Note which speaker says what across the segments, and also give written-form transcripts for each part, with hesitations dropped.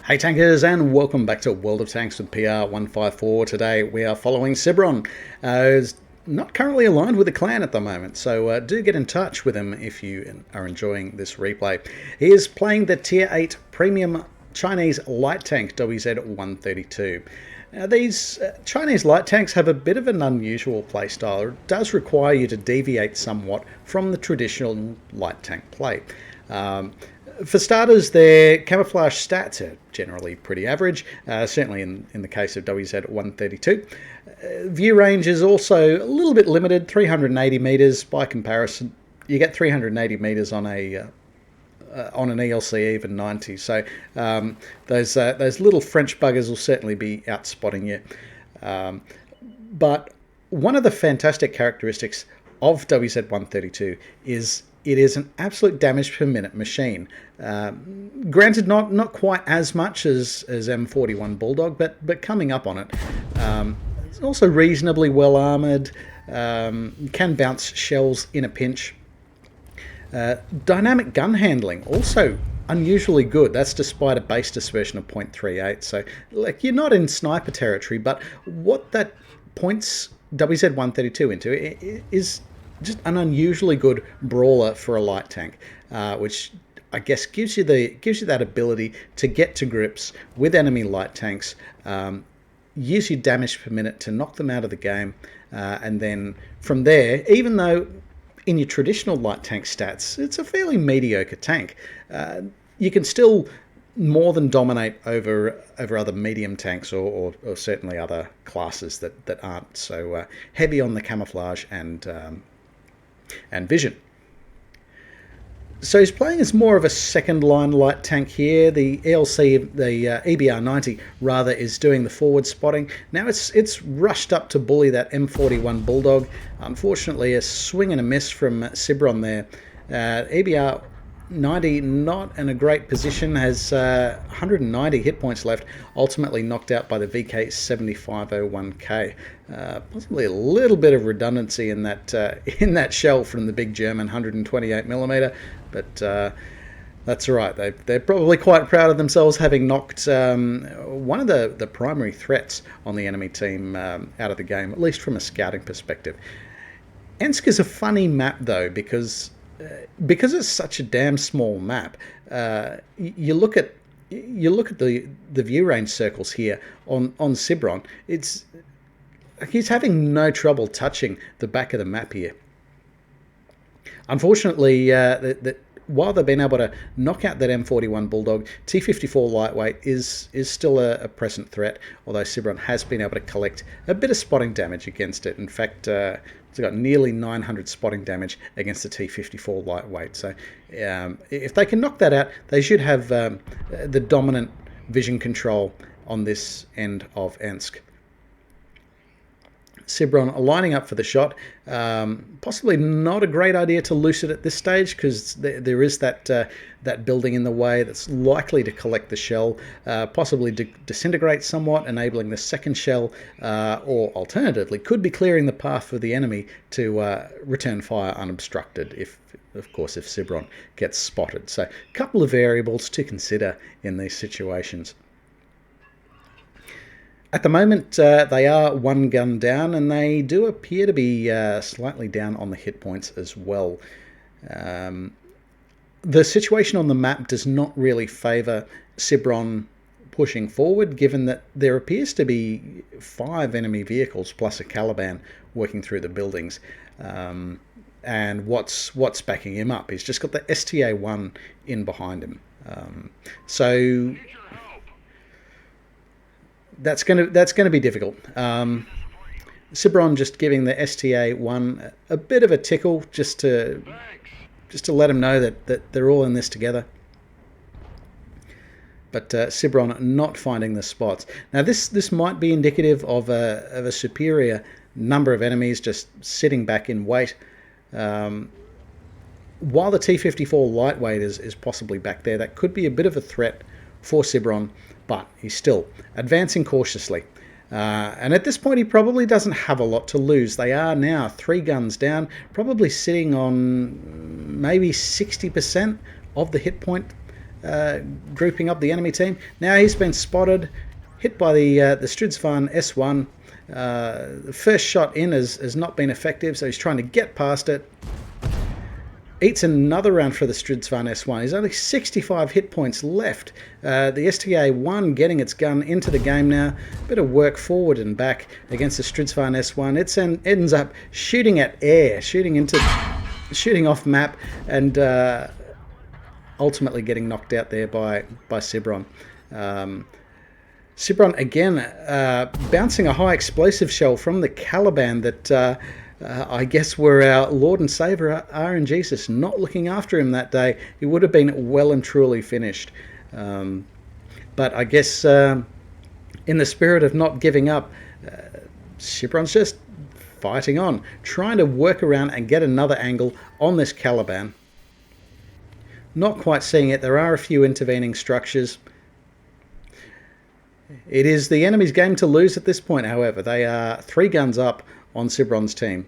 Speaker 1: Hey tankers, and welcome back to World of Tanks with PR154. Today we are following Sibron. He's not currently aligned with the clan at the moment, so do get in touch with him if you are enjoying this replay. He is playing the Tier 8 Premium Chinese Light Tank WZ-132. Now these Chinese light tanks have a bit of an unusual playstyle. It does require you to deviate somewhat from the traditional light tank play. For starters, their camouflage stats are generally pretty average, certainly in the case of WZ-132. View range is also a little bit limited, 380 metres. By comparison, you get 380 metres on an ELC even 90. So those little French buggers will certainly be outspotting you. But one of the fantastic characteristics of WZ-132 is it is an absolute damage per minute machine. Granted, not quite as much as M41 Bulldog, but coming up on it. It's also reasonably well armoured. Can bounce shells in a pinch. Dynamic gun handling also unusually good. That's despite a base dispersion of 0.38. So, like, you're not in sniper territory, but what that points WZ-132 into is just an unusually good brawler for a light tank, which I guess gives you that ability to get to grips with enemy light tanks, use your damage per minute to knock them out of the game, and then from there, even though in your traditional light tank stats it's a fairly mediocre tank, you can still more than dominate over other medium tanks or certainly other classes that aren't so heavy on the camouflage and vision. So he's playing as more of a second line light tank here. The ELC, the EBR-90 rather, is doing the forward spotting. Now it's rushed up to bully that M41 Bulldog. Unfortunately, a swing and a miss from Sibron there. EBR-90 not in a great position, has 190 hit points left, ultimately knocked out by the VK7501K. Possibly a little bit of redundancy in that shell from the big German 128mm, but that's all right. They're probably quite proud of themselves, having knocked one of the primary threats on the enemy team out of the game, at least from a scouting perspective. Ensk is a funny map though, because it's such a damn small map. You look at the view range circles here on Sibron. He's having no trouble touching the back of the map here. Unfortunately, while they've been able to knock out that M41 Bulldog, T54 lightweight is still a present threat, although Sibron has been able to collect a bit of spotting damage against it. In fact, it's got nearly 900 spotting damage against the T54 lightweight. So if they can knock that out, they should have the dominant vision control on this end of Ensk. Sibron lining up for the shot. Possibly not a great idea to loose it at this stage, because there is that building in the way that's likely to collect the shell, possibly disintegrate somewhat, enabling the second shell, or alternatively could be clearing the path for the enemy to return fire unobstructed, if Sibron gets spotted. So a couple of variables to consider in these situations. At the moment, they are one gun down, and they do appear to be slightly down on the hit points as well. The situation on the map does not really favour Sibron pushing forward, given that there appears to be 5 enemy vehicles plus a Caliban working through the buildings. And what's backing him up? He's just got the STA-1 in behind him. So that's going to be difficult. Sibron just giving the STA-1 a bit of a tickle, just to let him know that they're all in this together. But Sibron not finding the spots. Now this might be indicative of a superior number of enemies just sitting back in wait. While the T54 lightweight is possibly back there, that could be a bit of a threat for Sibron, but he's still advancing cautiously. And at this point, he probably doesn't have a lot to lose. They are now 3 guns down, probably sitting on maybe 60% of the hit point grouping up the enemy team. Now he's been spotted, hit by the Stridsvan S1. The first shot in has not been effective, so he's trying to get past it. Eats another round for the Stridsvan S1. There's only 65 hit points left. The STA-1 getting its gun into the game now. Bit of work forward and back against the Stridsvan S1. It ends up shooting at air, shooting off map, and ultimately getting knocked out there by Sibron. Sibron again bouncing a high explosive shell from the Caliban that I guess were our Lord and Saviour RNGesus not looking after him that day, he would have been well and truly finished. But I guess in the spirit of not giving up, Sibron's just fighting on, trying to work around and get another angle on this Caliban. Not quite seeing it. There are a few intervening structures. It is the enemy's game to lose at this point, however. They are 3 guns up on Sibron's team.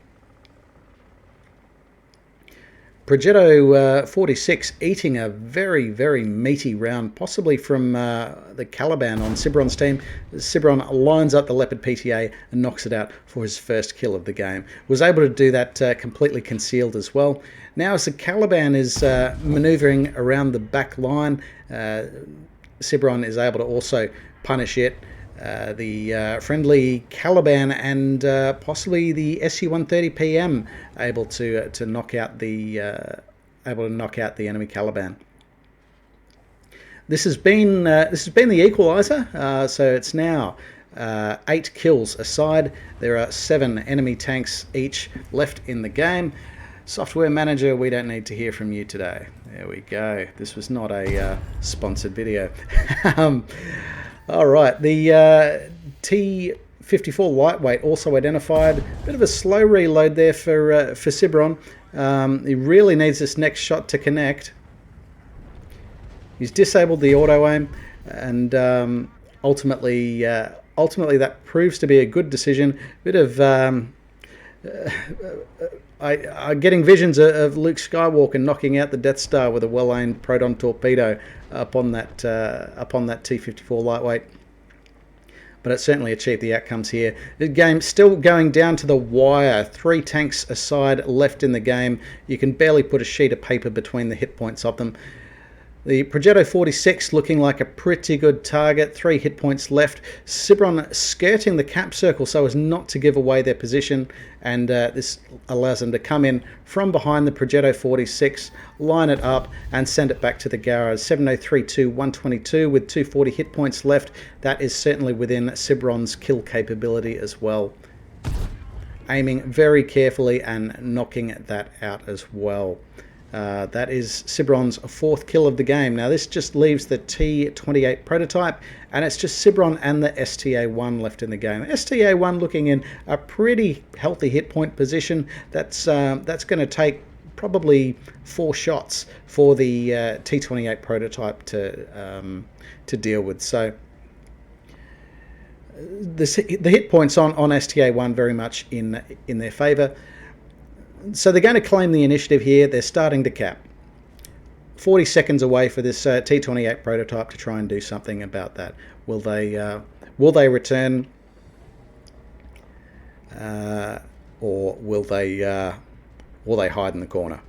Speaker 1: Progetto 46 eating a very, very meaty round, possibly from the Caliban on Sibron's team. Sibron lines up the Leopard PTA and knocks it out for his first kill of the game. Was able to do that completely concealed as well. Now as the Caliban is manoeuvring around the back line, Sibron is able to also punish it. The friendly Caliban and possibly the SU-130 PM able to knock out the enemy Caliban. This has been the equalizer. So it's now 8 kills aside. There are 7 enemy tanks each left in the game. Software manager, we don't need to hear from you today. There we go. This was not a sponsored video. All right, the T-54 lightweight also identified. Bit of a slow reload there for Sibron. He really needs this next shot to connect. He's disabled the auto aim, and ultimately that proves to be a good decision. Bit of getting visions of Luke Skywalker knocking out the Death Star with a well-aimed proton torpedo upon that T-54 lightweight. But it certainly achieved the outcomes here. The game still going down to the wire. 3 tanks aside left in the game. You can barely put a sheet of paper between the hit points of them. The Progetto 46 looking like a pretty good target. 3 hit points left. Sibron skirting the cap circle so as not to give away their position, and this allows them to come in from behind the Progetto 46, line it up and send it back to the garage. 7032 122 with 240 hit points left. That is certainly within Sibron's kill capability as well. Aiming very carefully and knocking that out as well. That is Sibron's 4th kill of the game. Now this just leaves the T-28 prototype, and it's just Sibron and the STA-1 left in the game. STA-1 looking in a pretty healthy hit point position. That's going to take probably 4 shots for the T-28 prototype to deal with. So the hit points on STA-1 very much in their favour. So they're going to claim the initiative here. They're starting to cap. 40 seconds away for this T-28 prototype to try and do something about that. Will they return, or will they hide in the corner?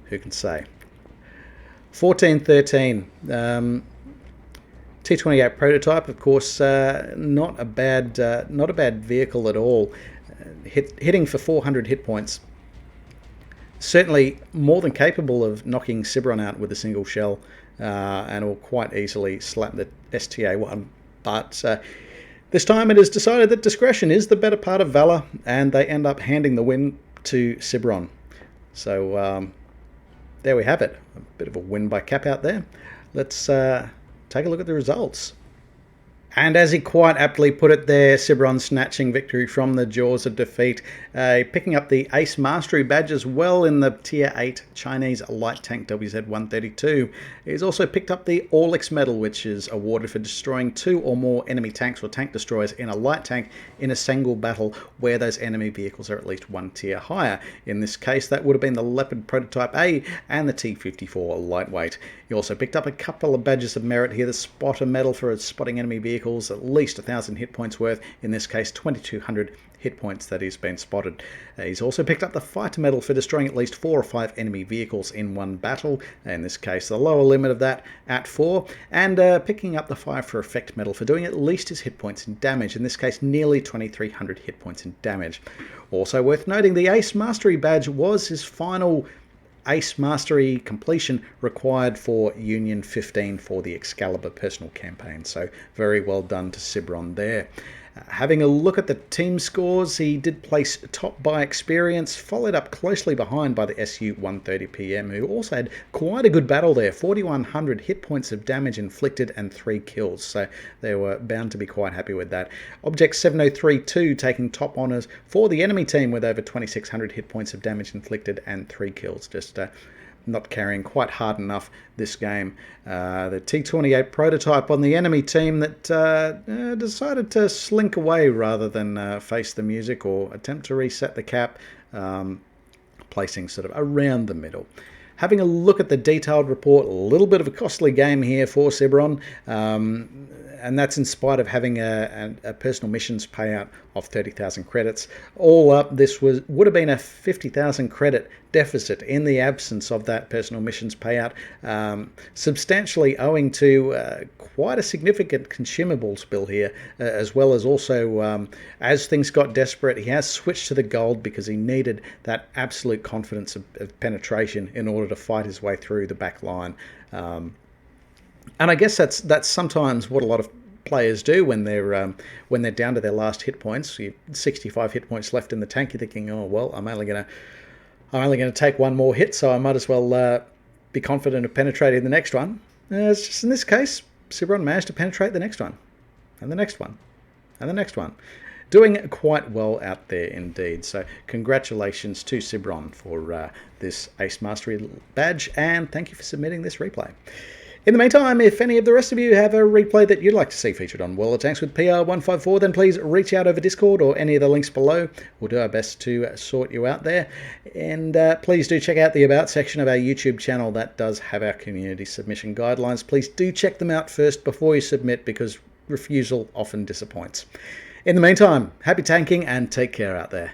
Speaker 1: Who can say? 14-13. T-28 prototype, of course, not a bad vehicle at all. Hitting for 400 hit points. Certainly more than capable of knocking Sibron out with a single shell, and will quite easily slap the STA-1. But this time it is decided that discretion is the better part of valor, and they end up handing the win to Sibron. So there we have it. A bit of a win by Cap out there. Let's take a look at the results. And as he quite aptly put it there, Sibron snatching victory from the jaws of defeat, picking up the Ace Mastery badge as well in the Tier 8 Chinese light tank WZ-132. He's also picked up the Orlik medal, which is awarded for destroying 2 or more enemy tanks or tank destroyers in a light tank in a single battle where those enemy vehicles are at least 1 tier higher. In this case, that would have been the Leopard Prototype A and the T-54 lightweight. He also picked up a couple of badges of merit here, the Spotter medal for spotting enemy vehicles, at least 1,000 hit points worth, in this case 2,200 hit points that he's been spotted. He's also picked up the Fighter medal for destroying at least 4 or 5 enemy vehicles in one battle, in this case the lower limit of that at 4, and picking up the Fire for Effect medal for doing at least his hit points in damage, in this case nearly 2,300 hit points in damage. Also worth noting, the Ace Mastery badge was his final Ace Mastery completion required for Union 15 for the Excalibur personal campaign, so very well done to Sibron there. Having a look at the team scores, he did place top by experience, followed up closely behind by the SU-130 PM, who also had quite a good battle there, 4,100 hit points of damage inflicted and 3 kills, so they were bound to be quite happy with that. Object 7032 taking top honours for the enemy team with over 2,600 hit points of damage inflicted and 3 kills, just not carrying quite hard enough this game. The T-28 prototype on the enemy team that decided to slink away rather than face the music or attempt to reset the cap, placing sort of around the middle. Having a look at the detailed report, a little bit of a costly game here for Sibron, and that's in spite of having a personal missions payout of 30,000 credits. All up, this would have been a 50,000 credit deficit in the absence of that personal missions payout, substantially owing to quite a significant consumables bill here, as well as also, as things got desperate, he has switched to the gold because he needed that absolute confidence of penetration in order to fight his way through the back line. And I guess that's sometimes what a lot of players do when they're down to their last hit points. You have 65 hit points left in the tank. You're thinking, oh well, I'm only gonna take one more hit, so I might as well be confident of penetrating the next one. It's just in this case, Sibron managed to penetrate the next one, and the next one, and the next one. Doing quite well out there indeed. So congratulations to Sibron for this Ace Mastery badge, and thank you for submitting this replay. In the meantime, if any of the rest of you have a replay that you'd like to see featured on World of Tanks with PR154, then please reach out over Discord or any of the links below. We'll do our best to sort you out there. And please do check out the About section of our YouTube channel. That does have our community submission guidelines. Please do check them out first before you submit, because refusal often disappoints. In the meantime, happy tanking and take care out there.